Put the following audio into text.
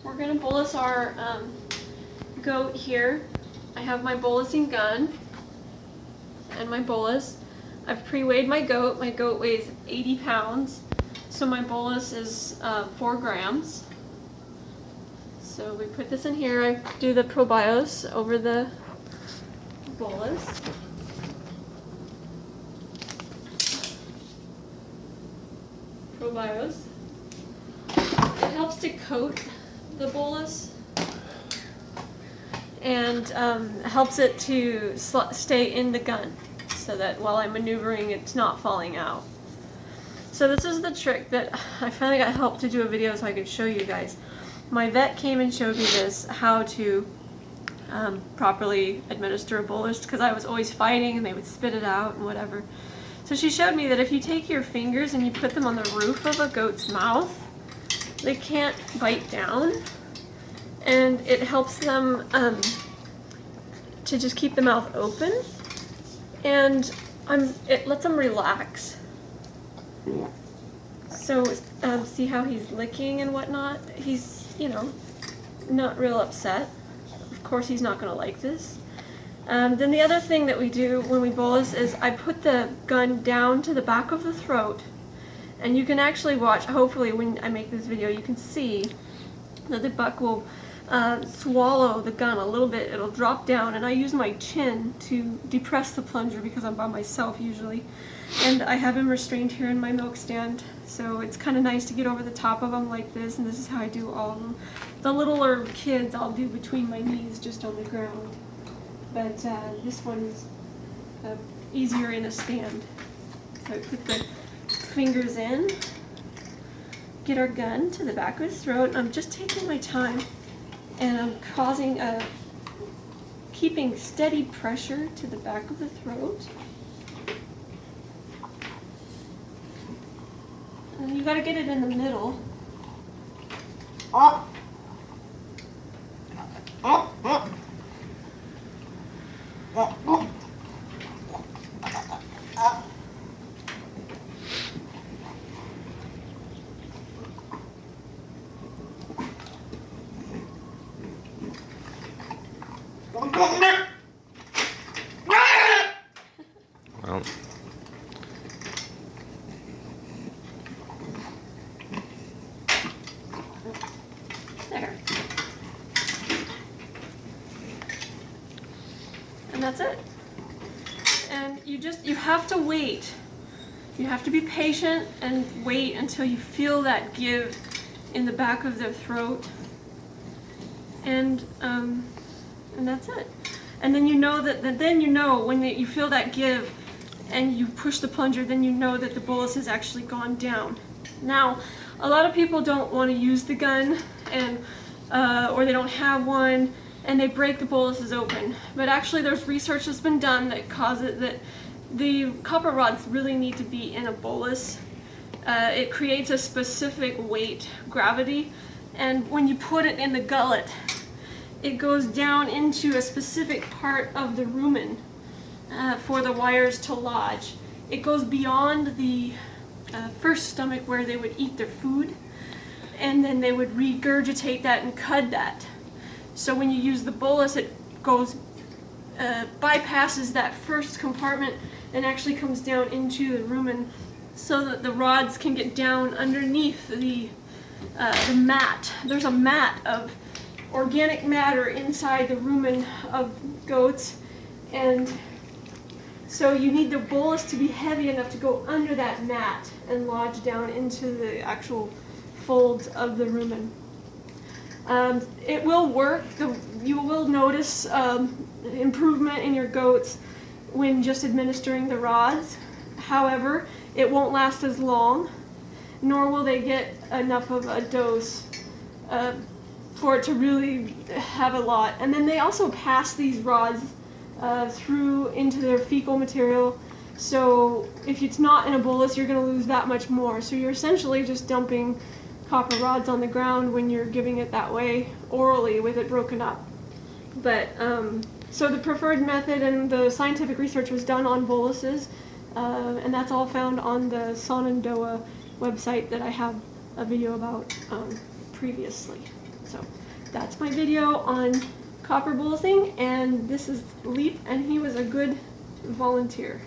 We're going to bolus our goat here. I have my bolusing gun and my bolus. I've pre-weighed my goat. My goat weighs 80 pounds, so my bolus is 4 grams. So we put this in here. I do the probiosis over the bolus. Probiosis. It helps to coat the bolus and helps it to stay in the gun so that while I'm maneuvering it's not falling out. So this is the trick that I finally got help to do a video so I could show you guys. My vet came and showed me this, how to properly administer a bolus, because I was always fighting and they would spit it out and whatever. So she showed me that if you take your fingers and you put them on the roof of a goat's mouth, they can't bite down, and it helps them to just keep the mouth open, and it lets them relax. So see how he's licking and whatnot? He's, you know, not real upset. Of course he's not going to like this. Then the other thing that we do when we bolus is I put the gun down to the back of the throat, and you can actually watch, hopefully when I make this video you can see that the buck will swallow the gun a little bit. It'll drop down, and I use my chin to depress the plunger because I'm by myself usually, and I have him restrained here in my milk stand, so it's kind of nice to get over the top of them like this, and this is how I do all of them. The littler kids I'll do between my knees just on the ground, but this one is easier in a stand. So I put the fingers in, get our gun to the back of his throat, and I'm just taking my time, and I'm keeping steady pressure to the back of the throat. And you gotta get it in the middle. Well. There. And that's it. And you have to wait. You have to be patient and wait until you feel that give in the back of their throat. And that's it. And then you know when you feel that give and you push the plunger, then you know that the bolus has actually gone down. Now, a lot of people don't want to use the gun, and or they don't have one, and they break the boluses open. But actually there's research that's been done that that the copper rods really need to be in a bolus. It creates a specific weight, gravity, and when you put it in the gullet, it goes down into a specific part of the rumen for the wires to lodge. It goes beyond the first stomach where they would eat their food, and then they would regurgitate that and cud that. So when you use the bolus, it goes bypasses that first compartment and actually comes down into the rumen, so that the rods can get down underneath the mat. There's a mat of organic matter inside the rumen of goats, and so you need the bolus to be heavy enough to go under that mat and lodge down into the actual folds of the rumen. It will work. You will notice improvement in your goats when just administering the rods. However, it won't last as long, nor will they get enough of a dose for it to really have a lot. And then they also pass these rods through into their fecal material, so if it's not in a bolus, you're going to lose that much more. So you're essentially just dumping copper rods on the ground when you're giving it that way orally with it broken up. But so the preferred method and the scientific research was done on boluses, and that's all found on the Shenandoah website that I have a video about previously. So that's my video on copper bolusing, and this is Leap, and he was a good volunteer.